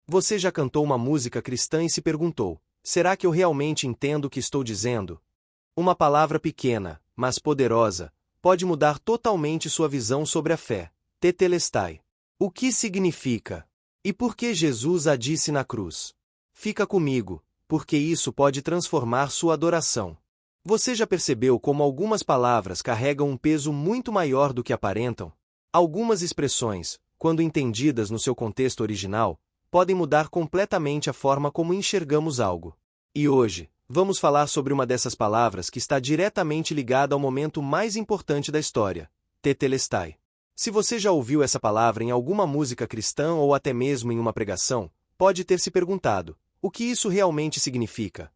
Você já cantou uma música cristã e se perguntou: será que eu realmente entendo o que estou dizendo? Uma palavra pequena, mas poderosa, pode mudar totalmente sua visão sobre a fé. Tetelestai. O que significa? E por que Jesus a disse na cruz? Fica comigo, porque isso pode transformar sua adoração. Você já percebeu como algumas palavras carregam um peso muito maior do que aparentam? Algumas expressões, quando entendidas no seu contexto original, podem mudar completamente a forma como enxergamos algo. E hoje, vamos falar sobre uma dessas palavras que está diretamente ligada ao momento mais importante da história: Tetelestai. Se você já ouviu essa palavra em alguma música cristã ou até mesmo em uma pregação, pode ter se perguntado: o que isso realmente significa?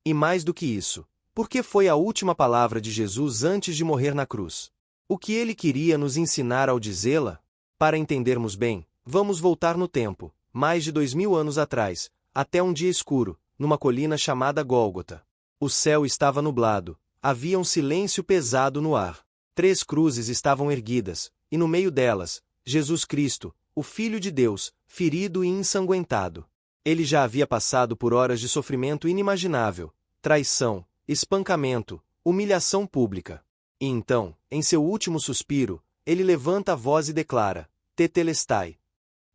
E mais do que isso, por que foi a última palavra de Jesus antes de morrer na cruz? O que ele queria nos ensinar ao dizê-la? Para entendermos bem, vamos voltar no tempo, mais de 2000 anos atrás, até um dia escuro, numa colina chamada Gólgota. O céu estava nublado, havia um silêncio pesado no ar. 3 cruzes estavam erguidas, e no meio delas, Jesus Cristo, o Filho de Deus, ferido e ensanguentado. Ele já havia passado por horas de sofrimento inimaginável, traição, espancamento, humilhação pública. E então, em seu último suspiro, ele levanta a voz e declara: Tetelestai.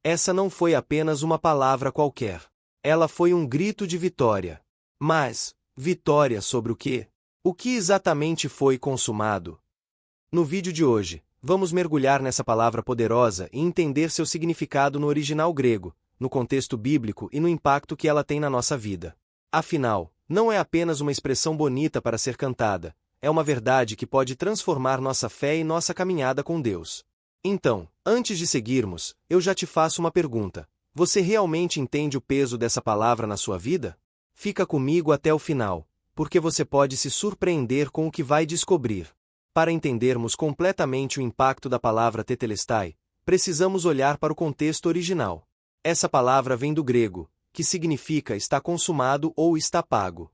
Essa não foi apenas uma palavra qualquer. Ela foi um grito de vitória. Mas, vitória sobre o quê? O que exatamente foi consumado? No vídeo de hoje, vamos mergulhar nessa palavra poderosa e entender seu significado no original grego, no contexto bíblico e no impacto que ela tem na nossa vida. Afinal, não é apenas uma expressão bonita para ser cantada, é uma verdade que pode transformar nossa fé e nossa caminhada com Deus. Então, antes de seguirmos, eu já te faço uma pergunta: você realmente entende o peso dessa palavra na sua vida? Fica comigo até o final, porque você pode se surpreender com o que vai descobrir. Para entendermos completamente o impacto da palavra tetelestai, precisamos olhar para o contexto original. Essa palavra vem do grego, que significa está consumado ou está pago.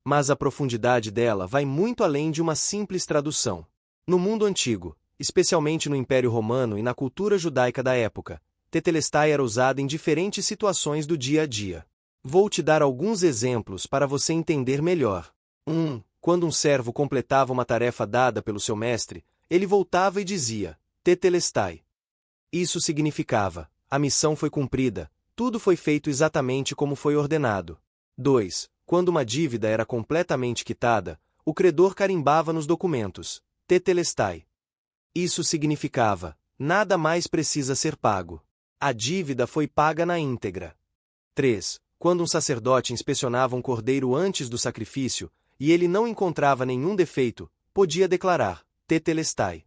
Mas a profundidade dela vai muito além de uma simples tradução. No mundo antigo, especialmente no Império Romano e na cultura judaica da época, tetelestai era usada em diferentes situações do dia a dia. Vou te dar alguns exemplos para você entender melhor. 1. Quando um servo completava uma tarefa dada pelo seu mestre, ele voltava e dizia: Tetelestai. Isso significava: a missão foi cumprida, tudo foi feito exatamente como foi ordenado. 2. Quando uma dívida era completamente quitada, o credor carimbava nos documentos: Tetelestai. Isso significava: nada mais precisa ser pago. A dívida foi paga na íntegra. 3. Quando um sacerdote inspecionava um cordeiro antes do sacrifício, e ele não encontrava nenhum defeito, podia declarar: Tetelestai.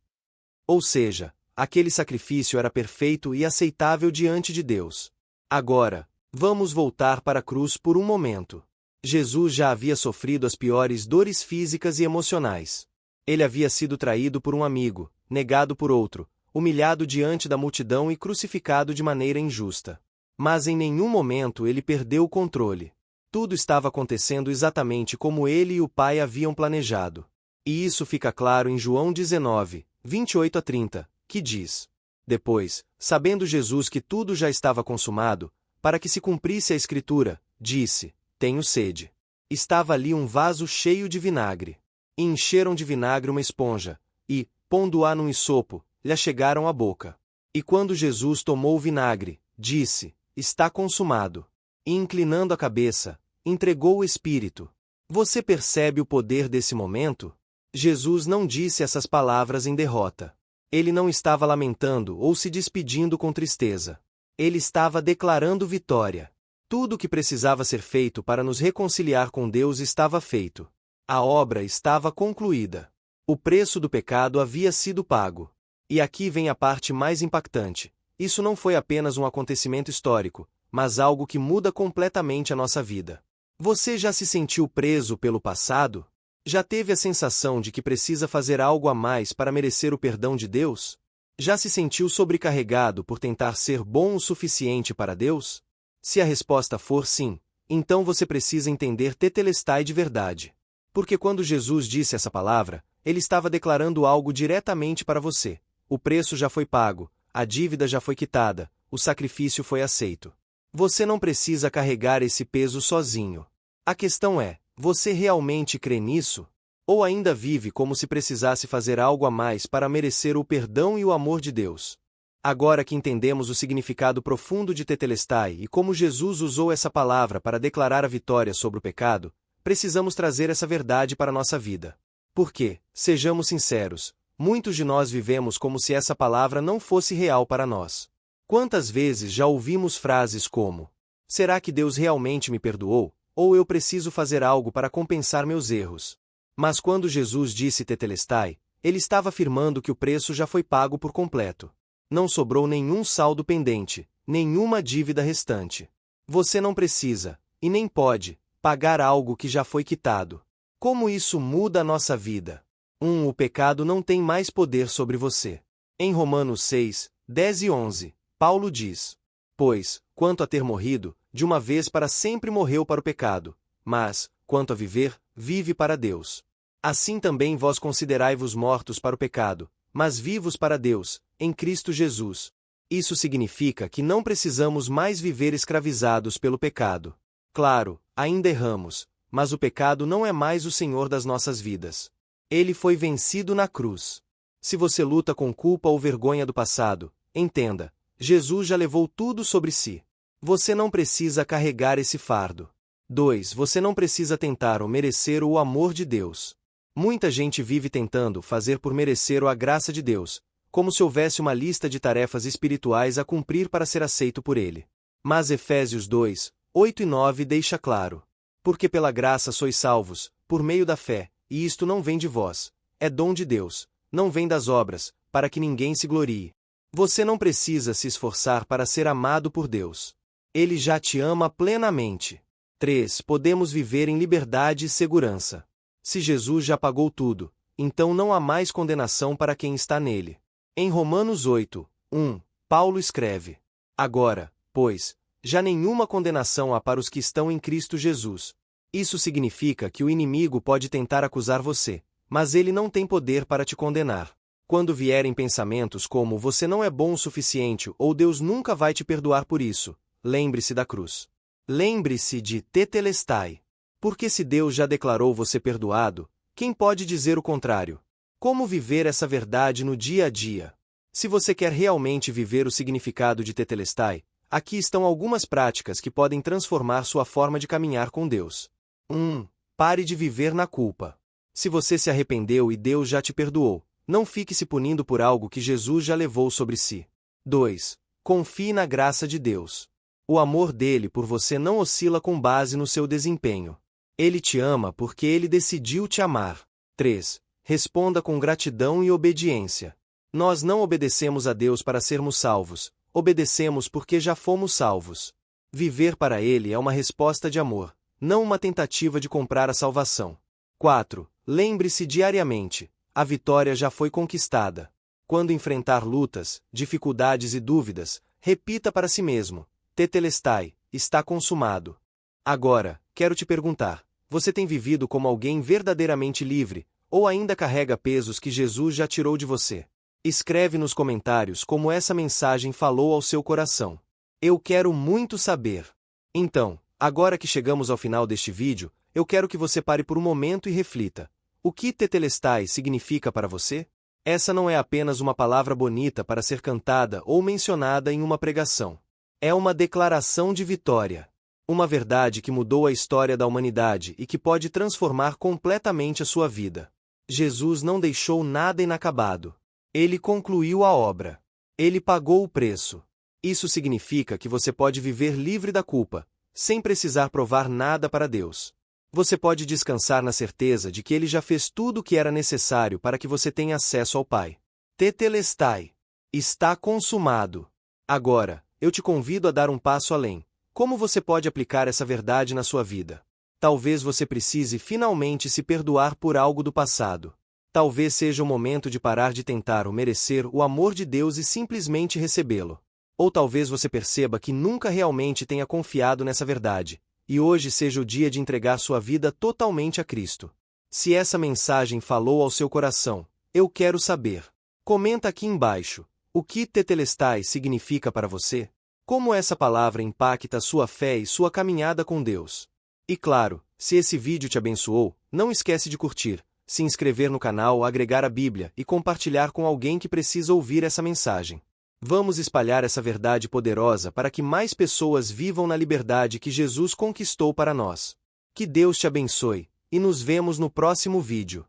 Ou seja, aquele sacrifício era perfeito e aceitável diante de Deus. Agora, vamos voltar para a cruz por um momento. Jesus já havia sofrido as piores dores físicas e emocionais. Ele havia sido traído por um amigo, negado por outro, humilhado diante da multidão e crucificado de maneira injusta. Mas em nenhum momento ele perdeu o controle. Tudo estava acontecendo exatamente como ele e o Pai haviam planejado. E isso fica claro em João 19, 28 a 30, que diz: Depois, sabendo Jesus que tudo já estava consumado, para que se cumprisse a Escritura, disse: Tenho sede. Estava ali um vaso cheio de vinagre. E encheram de vinagre uma esponja, e, pondo-a num isopo, lhe chegaram à boca. E quando Jesus tomou o vinagre, disse: Está consumado. E inclinando a cabeça, entregou o Espírito. Você percebe o poder desse momento? Jesus não disse essas palavras em derrota. Ele não estava lamentando ou se despedindo com tristeza. Ele estava declarando vitória. Tudo o que precisava ser feito para nos reconciliar com Deus estava feito. A obra estava concluída. O preço do pecado havia sido pago. E aqui vem a parte mais impactante. Isso não foi apenas um acontecimento histórico, mas algo que muda completamente a nossa vida. Você já se sentiu preso pelo passado? Já teve a sensação de que precisa fazer algo a mais para merecer o perdão de Deus? Já se sentiu sobrecarregado por tentar ser bom o suficiente para Deus? Se a resposta for sim, então você precisa entender tetelestai de verdade. Porque quando Jesus disse essa palavra, ele estava declarando algo diretamente para você. O preço já foi pago, a dívida já foi quitada, o sacrifício foi aceito. Você não precisa carregar esse peso sozinho. A questão é, você realmente crê nisso? Ou ainda vive como se precisasse fazer algo a mais para merecer o perdão e o amor de Deus? Agora que entendemos o significado profundo de Tetelestai e como Jesus usou essa palavra para declarar a vitória sobre o pecado, precisamos trazer essa verdade para a nossa vida. Porque, sejamos sinceros, muitos de nós vivemos como se essa palavra não fosse real para nós. Quantas vezes já ouvimos frases como: será que Deus realmente me perdoou? Ou eu preciso fazer algo para compensar meus erros? Mas quando Jesus disse Tetelestai, ele estava afirmando que o preço já foi pago por completo. Não sobrou nenhum saldo pendente, nenhuma dívida restante. Você não precisa, e nem pode, pagar algo que já foi quitado. Como isso muda a nossa vida? O pecado não tem mais poder sobre você. Em Romanos 6, 10 e 11, Paulo diz: pois, quanto a ter morrido, de uma vez para sempre morreu para o pecado, mas, quanto a viver, vive para Deus. Assim também vós considerai-vos mortos para o pecado, mas vivos para Deus, em Cristo Jesus. Isso significa que não precisamos mais viver escravizados pelo pecado. Claro, ainda erramos, mas o pecado não é mais o senhor das nossas vidas. Ele foi vencido na cruz. Se você luta com culpa ou vergonha do passado, entenda, Jesus já levou tudo sobre si. Você não precisa carregar esse fardo. 2. Você não precisa tentar ou merecer o amor de Deus. Muita gente vive tentando fazer por merecer a graça de Deus, como se houvesse uma lista de tarefas espirituais a cumprir para ser aceito por Ele. Mas Efésios 2, 8 e 9 deixa claro: porque pela graça sois salvos, por meio da fé, e isto não vem de vós, é dom de Deus, não vem das obras, para que ninguém se glorie. Você não precisa se esforçar para ser amado por Deus. Ele já te ama plenamente. 3. Podemos viver em liberdade e segurança. Se Jesus já pagou tudo, então não há mais condenação para quem está nele. Em Romanos 8, 1, Paulo escreve: agora, pois, já nenhuma condenação há para os que estão em Cristo Jesus. Isso significa que o inimigo pode tentar acusar você, mas ele não tem poder para te condenar. Quando vierem pensamentos como você não é bom o suficiente ou Deus nunca vai te perdoar por isso, lembre-se da cruz. Lembre-se de Tetelestai. Porque se Deus já declarou você perdoado, quem pode dizer o contrário? Como viver essa verdade no dia a dia? Se você quer realmente viver o significado de Tetelestai, aqui estão algumas práticas que podem transformar sua forma de caminhar com Deus. 1. Pare de viver na culpa. Se você se arrependeu e Deus já te perdoou, não fique se punindo por algo que Jesus já levou sobre si. 2. Confie na graça de Deus. O amor dele por você não oscila com base no seu desempenho. Ele te ama porque ele decidiu te amar. 3. Responda com gratidão e obediência. Nós não obedecemos a Deus para sermos salvos, obedecemos porque já fomos salvos. Viver para Ele é uma resposta de amor, não uma tentativa de comprar a salvação. 4. Lembre-se diariamente: a vitória já foi conquistada. Quando enfrentar lutas, dificuldades e dúvidas, repita para si mesmo: Tetelestai, está consumado. Agora, quero te perguntar: você tem vivido como alguém verdadeiramente livre, ou ainda carrega pesos que Jesus já tirou de você? Escreve nos comentários como essa mensagem falou ao seu coração. Eu quero muito saber. Então, agora que chegamos ao final deste vídeo, eu quero que você pare por um momento e reflita. O que Tetelestai significa para você? Essa não é apenas uma palavra bonita para ser cantada ou mencionada em uma pregação. É uma declaração de vitória. Uma verdade que mudou a história da humanidade e que pode transformar completamente a sua vida. Jesus não deixou nada inacabado. Ele concluiu a obra. Ele pagou o preço. Isso significa que você pode viver livre da culpa, sem precisar provar nada para Deus. Você pode descansar na certeza de que Ele já fez tudo o que era necessário para que você tenha acesso ao Pai. Tetelestai. Está consumado. Agora, eu te convido a dar um passo além. Como você pode aplicar essa verdade na sua vida? Talvez você precise finalmente se perdoar por algo do passado. Talvez seja o momento de parar de tentar ou merecer o amor de Deus e simplesmente recebê-lo. Ou talvez você perceba que nunca realmente tenha confiado nessa verdade, e hoje seja o dia de entregar sua vida totalmente a Cristo. Se essa mensagem falou ao seu coração, eu quero saber. Comenta aqui embaixo. O que Tetelestai significa para você? Como essa palavra impacta sua fé e sua caminhada com Deus? E claro, se esse vídeo te abençoou, não esquece de curtir, se inscrever no canal, agregar a Bíblia e compartilhar com alguém que precisa ouvir essa mensagem. Vamos espalhar essa verdade poderosa para que mais pessoas vivam na liberdade que Jesus conquistou para nós. Que Deus te abençoe, e nos vemos no próximo vídeo.